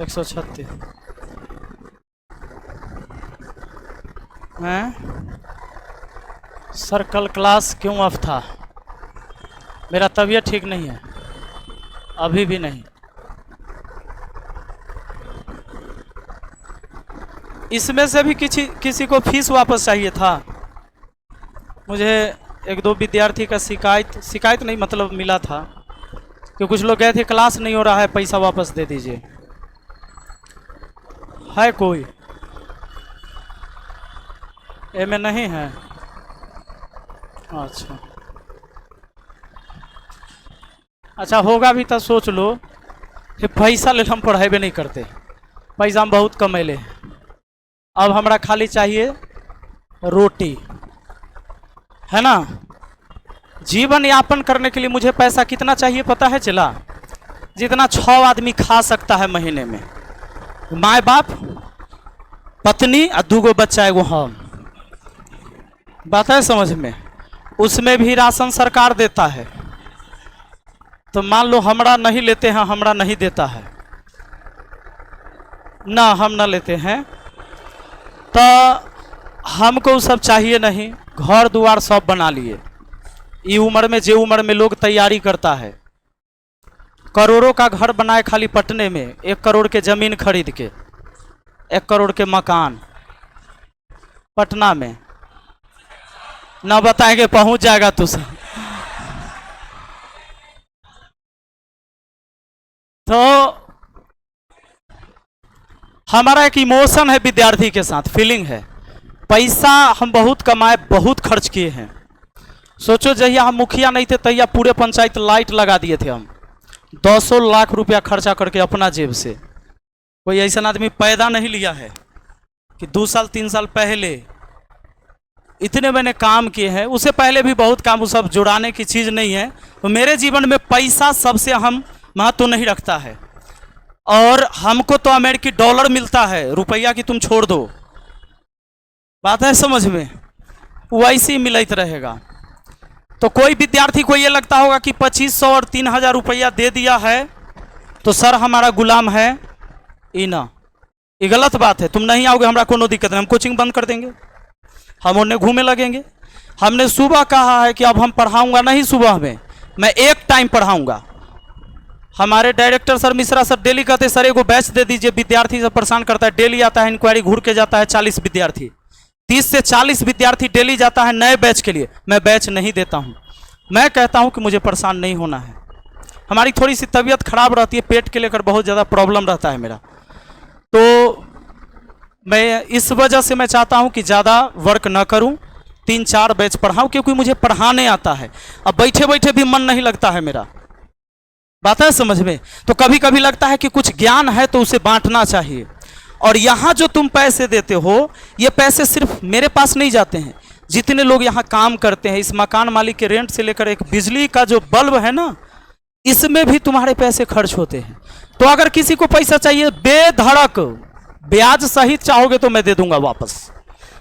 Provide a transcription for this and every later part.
136 हैं सर। कल क्लास क्यों ऑफ था? मेरा तबीयत ठीक नहीं है, अभी भी नहीं। इसमें से भी किसी को फीस वापस चाहिए था। मुझे एक दो विद्यार्थी का शिकायत नहीं मतलब मिला था कि कुछ लोग गए थे, क्लास नहीं हो रहा है, पैसा वापस दे दीजिए। है कोई? ए में नहीं है। अच्छा होगा भी तो सोच लो कि पैसा ले हम पढ़ेबे नहीं करते, पैसा हम बहुत कमैले। अब हमरा खाली चाहिए रोटी, है ना। जीवन यापन करने के लिए मुझे पैसा कितना चाहिए पता है चला? जितना 6 आदमी खा सकता है महीने में, माँ बाप, पत्नी और 2 बच्चा एगो हम। बात है समझ में? उसमें भी राशन सरकार देता है। तो मान लो हमरा नहीं लेते हैं, हमरा नहीं देता है ना, हम ना लेते हैं तो हमको सब चाहिए नहीं। घर द्वार सब बना लिए। ये उम्र में, जे उम्र में लोग तैयारी करता है, करोड़ों का घर बनाए खाली पटने में, 1 करोड़ के जमीन खरीद के, 1 करोड़ के मकान पटना में। ना बताएंगे पहुंच जाएगा तू सब। तो हमारा एक इमोशन है विद्यार्थी के साथ, फीलिंग है। पैसा हम बहुत कमाए, बहुत खर्च किए हैं। सोचो जहिया हम मुखिया नहीं थे तहिया पूरे पंचायत लाइट लगा दिए थे हम, 200 लाख रुपया खर्चा करके अपना जेब से। कोई ऐसा आदमी पैदा नहीं लिया है कि 2 साल 3 साल पहले इतने मैंने काम किए हैं। उससे पहले भी बहुत काम, वो सब जुड़ाने की चीज़ नहीं है। तो मेरे जीवन में पैसा सबसे अहम महत्व नहीं रखता है। और हमको तो अमेरिकी डॉलर मिलता है, रुपया की तुम छोड़ दो। बात है समझ में? वैसे ही मिलता रहेगा। तो कोई विद्यार्थी को ये लगता होगा कि 2500 और 3000 रुपया दे दिया है तो सर हमारा गुलाम है। ई ना, ये गलत बात है। तुम नहीं आओगे हमारा कोनो दिक्कत नहीं, हम कोचिंग बंद कर देंगे, हम उन्हें घूमे लगेंगे। हमने सुबह कहा है कि अब हम पढ़ाऊंगा नहीं, सुबह में मैं 1 टाइम पढ़ाऊंगा। हमारे director sir Mishra sir daily कहते सर एगो बैच दे दीजिए, विद्यार्थी से परेशान करता है। डेली आता है, इंक्वायरी घूर के जाता है 40 विद्यार्थी, 30 से 40 विद्यार्थी डेली जाता है नए बैच के लिए। मैं बैच नहीं देता हूँ। मैं कहता हूँ कि मुझे परेशान नहीं होना है। हमारी थोड़ी सी तबीयत खराब रहती है, पेट के लेकर बहुत ज़्यादा प्रॉब्लम रहता है मेरा, तो मैं इस वजह से मैं चाहता हूं कि ज़्यादा वर्क ना करूं, 3-4 बैच पढ़ाऊं, क्योंकि मुझे पढ़ाने आता है। अब बैठे बैठे भी मन नहीं लगता है मेरा। बात है समझ में? तो कभी कभी लगता है कि कुछ ज्ञान है तो उसे बांटना चाहिए। और यहाँ जो तुम पैसे देते हो, ये पैसे सिर्फ मेरे पास नहीं जाते हैं। जितने लोग यहाँ काम करते हैं, इस मकान मालिक के रेंट से लेकर एक बिजली का जो बल्ब है ना, इसमें भी तुम्हारे पैसे खर्च होते हैं। तो अगर किसी को पैसा चाहिए बेधड़क ब्याज सहित चाहोगे तो मैं दे दूंगा वापस।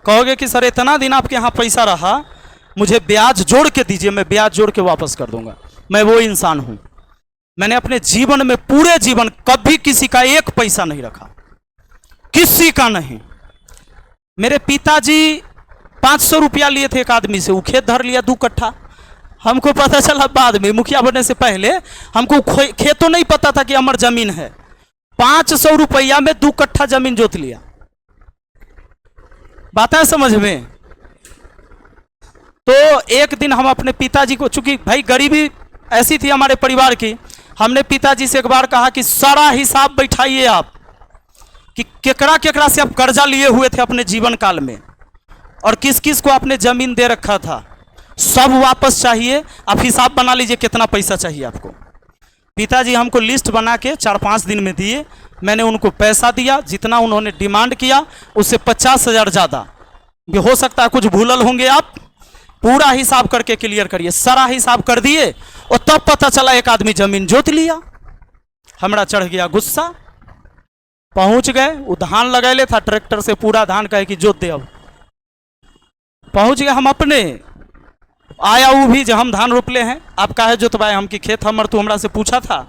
कहोगे कि सर इतना दिन आपके यहाँ पैसा रहा, मुझे ब्याज जोड़ के दीजिए, मैं ब्याज जोड़ के वापस कर दूंगा। मैं वो इंसान हूं। मैंने अपने जीवन में, पूरे जीवन, कभी किसी का 1 पैसा नहीं रखा, किसी का नहीं। मेरे पिताजी 500 रुपया लिए थे एक आदमी से, वो खेत धर लिया 2 कट्ठा। हमको पता चला बाद में, मुखिया बनने से पहले हमको खेतों नहीं पता था कि अमर जमीन है। 500 रुपया में 2 कट्ठा जमीन जोत लिया। बात है समझ में? तो एक दिन हम अपने पिताजी को, चूंकि भाई गरीबी ऐसी थी हमारे परिवार की, हमने पिताजी से एक बार कहा कि सारा हिसाब बैठाइए आप कि केकरा केकरा से आप कर्जा लिए हुए थे अपने जीवन काल में, और किस किस को आपने जमीन दे रखा था, सब वापस चाहिए। आप हिसाब बना लीजिए कितना पैसा चाहिए आपको। पिताजी हमको लिस्ट बना के 4-5 दिन में दिए। मैंने उनको पैसा दिया, जितना उन्होंने डिमांड किया उससे 50,000 ज़्यादा। हो सकता है कुछ भूलल होंगे, आप पूरा हिसाब करके क्लियर करिए। सारा हिसाब कर दिए और तब पता चला एक आदमी जमीन जोत लिया। हमरा चढ़ गया गुस्सा। पहुंच गए, वो धान लगैले था ट्रैक्टर से, पूरा धान कहे कि जोत दे। अब पहुंच गए हम अपने, आया वो भी जो हम धान रोपले हैं, आप काहे जोतवाए हम कि खेत हमर, तू हमरा से पूछा था।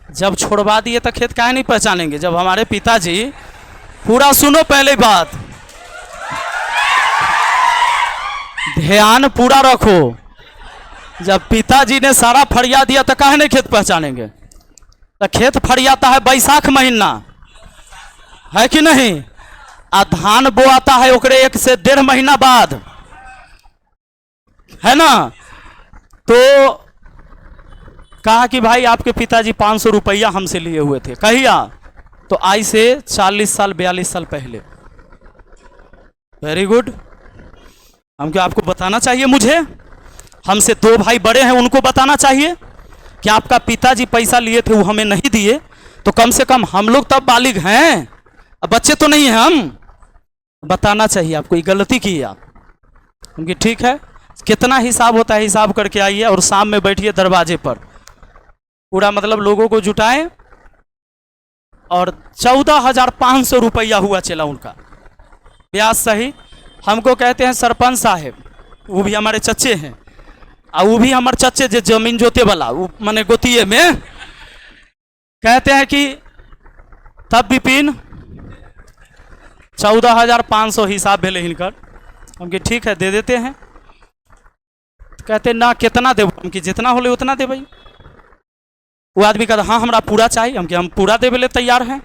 जब छोड़वा दिए तो खेत काहे नहीं पहचानेंगे? जब हमारे पिताजी, पूरा सुनो पहले बात, ध्यान पूरा रखो, जब पिताजी ने सारा फरिया दिया तो काहे नहीं खेत पहचानेंगे? तो खेत फरियाता है बैसाख महीना, है कि नहीं? आ धान बोआता है ओकरे 1 से 1.5 महीना बाद, है ना? तो कहा कि भाई आपके पिताजी 500 रुपया हमसे लिए हुए थे। कहिया? तो आज से 40 साल 42 साल पहले। Very good. हम क्या आपको बताना चाहिए? मुझे, हमसे 2 भाई बड़े हैं, उनको बताना चाहिए कि आपका पिताजी पैसा लिए थे वो हमें नहीं दिए, तो कम से कम हम लोग तब बालिग हैं, अब बच्चे तो नहीं हैं हम, बताना चाहिए आपको। ये गलती की आप। क्योंकि ठीक है, कितना हिसाब होता है हिसाब करके आइए और शाम में बैठिए दरवाजे पर, पूरा मतलब लोगों को जुटाएं। और 14,500 रुपया हुआ चला उनका ब्याज सही। हमको कहते हैं सरपंच साहेब, वो भी हमारे चच्चे हैं, और वो भी हमारे चच्चे जो जमीन जोते वाला, वो माने गोतिये में, कहते हैं कि तब विपिन 14,500 हिसाब भेले हिनकर। हम कि ठीक है दे देते हैं। कहते ना कितना दे? हम कि जितना होले उतना दे भाई। वो आदमी कहता हाँ हमरा पूरा चाहिए। हम कि हम पूरा देवे ले तैयार हैं।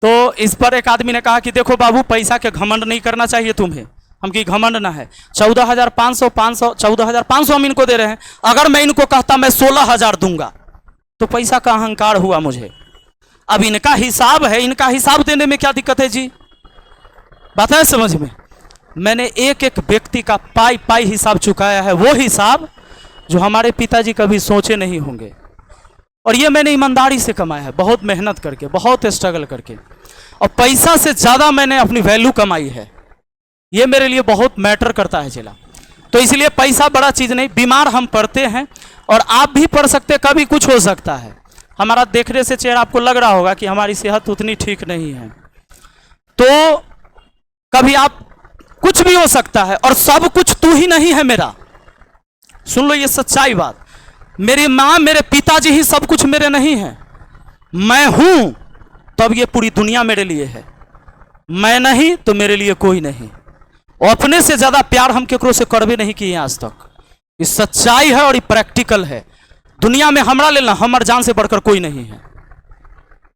तो इस पर एक आदमी ने कहा कि देखो बाबू, पैसा के घमंड नहीं करना चाहिए तुम्हें। हम कि घमंड ना है, 14,500 हम इनको दे रहे हैं। अगर मैं इनको कहता मैं 16,000 दूंगा तो पैसा का अहंकार हुआ मुझे। अब इनका हिसाब है, इनका हिसाब देने में क्या दिक्कत है जी? बात है समझ में? मैंने एक एक व्यक्ति का पाई पाई हिसाब चुकाया है, वो हिसाब जो हमारे पिताजी कभी सोचे नहीं होंगे। और ये मैंने ईमानदारी से कमाया है, बहुत मेहनत करके, बहुत स्ट्रगल करके। और पैसा से ज़्यादा मैंने अपनी वैल्यू कमाई है, ये मेरे लिए बहुत मैटर करता है चला। तो इसलिए पैसा बड़ा चीज़ नहीं। बीमार हम पड़ते हैं और आप भी पड़ सकते, कभी कुछ हो सकता है। हमारा देखने से चेहरा आपको लग रहा होगा कि हमारी सेहत उतनी ठीक नहीं है, तो कभी आप कुछ भी हो सकता है। और सब कुछ तू ही नहीं है मेरा, सुन लो ये सच्चाई बात। मेरी माँ, मेरे पिताजी ही सब कुछ मेरे नहीं है। मैं हूं तब ये पूरी दुनिया मेरे लिए है, मैं नहीं तो मेरे लिए कोई नहीं। और अपने से ज्यादा प्यार हम केकरो से करबे नहीं किए आज तक। ये सच्चाई है और ये प्रैक्टिकल है। दुनिया में हमरा लेना हमर जान से बढ़कर कोई नहीं है,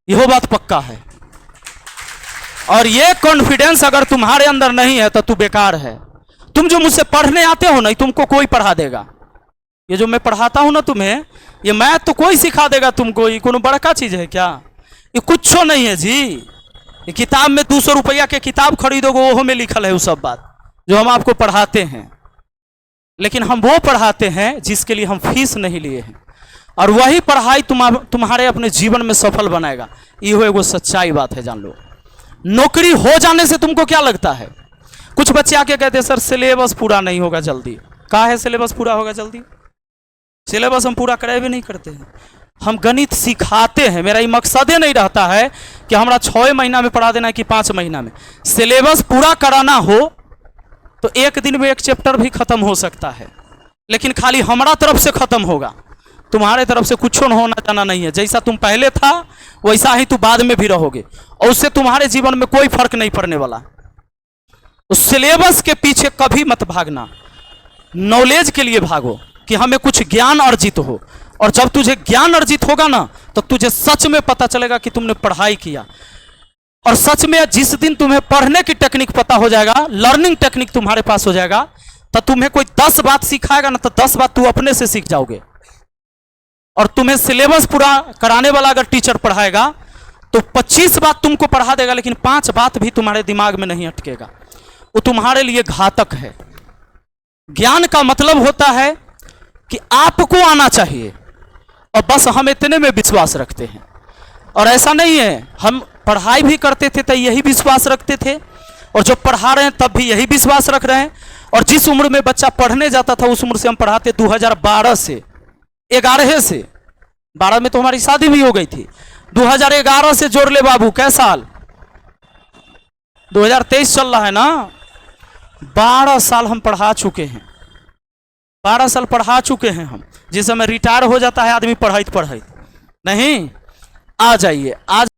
यह बात पक्का है। और ये कॉन्फिडेंस अगर तुम्हारे अंदर नहीं है तो तू बेकार है। तुम जो मुझसे पढ़ने आते हो ना, तुमको कोई पढ़ा देगा। ये जो मैं पढ़ाता हूं ना तुम्हें, ये मैथ तो कोई सिखा देगा तुमको। ये कोनो बड़का चीज है क्या? ये कुछ नहीं है जी। ये किताब में 200 रुपया के किताब खरीदोगे, वो में लिखल है वो सब बात जो हम आपको पढ़ाते हैं। लेकिन हम वो पढ़ाते हैं जिसके लिए हम फीस नहीं लिए हैं, और वही पढ़ाई तुम्हारे अपने जीवन में सफल बनाएगा। ये एगो सच्चाई बात है, जान लो। नौकरी हो जाने से तुमको क्या लगता है? कुछ बच्चे आके कहते हैं सर सिलेबस पूरा नहीं होगा जल्दी। कहा है सिलेबस पूरा होगा जल्दी? सिलेबस हम पूरा करे भी नहीं करते हैं। हम गणित सिखाते हैं। मेरा ये मकसद ही नहीं रहता है कि हमारा 6 महीना में पढ़ा देना है कि 5 महीना में। सिलेबस पूरा कराना हो तो 1 दिन में 1 चैप्टर भी खत्म हो सकता है, लेकिन खाली हमारा तरफ से खत्म होगा, तुम्हारे तरफ से कुछ होना जाना नहीं है। जैसा तुम पहले था वैसा ही तुम बाद में भी रहोगे, और उससे तुम्हारे जीवन में कोई फर्क नहीं पड़ने वाला। तो सिलेबस के पीछे कभी मत भागना, नॉलेज के लिए भागो कि हमें कुछ ज्ञान अर्जित हो। और जब तुझे ज्ञान अर्जित होगा ना, तो तुझे सच में पता चलेगा कि तुमने पढ़ाई किया। और सच में जिस दिन तुम्हें पढ़ने की टेक्निक पता हो जाएगा, लर्निंग टेक्निक तुम्हारे पास हो जाएगा, तो तुम्हें कोई 10 बात सिखाएगा ना, तो 10 बात तू अपने से सीख जाओगे। और तुम्हें सिलेबस पूरा कराने वाला अगर टीचर पढ़ाएगा तो 25 बात तुमको पढ़ा देगा, लेकिन 5 बात भी तुम्हारे दिमाग में नहीं अटकेगा। वो तुम्हारे लिए घातक है। ज्ञान का मतलब होता है कि आपको आना चाहिए, और बस हम इतने में विश्वास रखते हैं। और ऐसा नहीं है, हम पढ़ाई भी करते थे तो यही विश्वास रखते थे, और जो पढ़ा रहे हैं तब भी यही विश्वास रख रहे हैं। और जिस उम्र में बच्चा पढ़ने जाता था उस उम्र से हम पढ़ाते 2012 से 11 से 12 में तो हमारी शादी भी हो गई थी। 2011 से जोड़ ले बाबू, कै साल? 2023 चल रहा है ना। 12 साल हम पढ़ा चुके हैं, 12 साल पढ़ा चुके हैं हम। जिस समय रिटायर हो जाता है आदमी पढ़ाई नहीं, आ जाइए आज।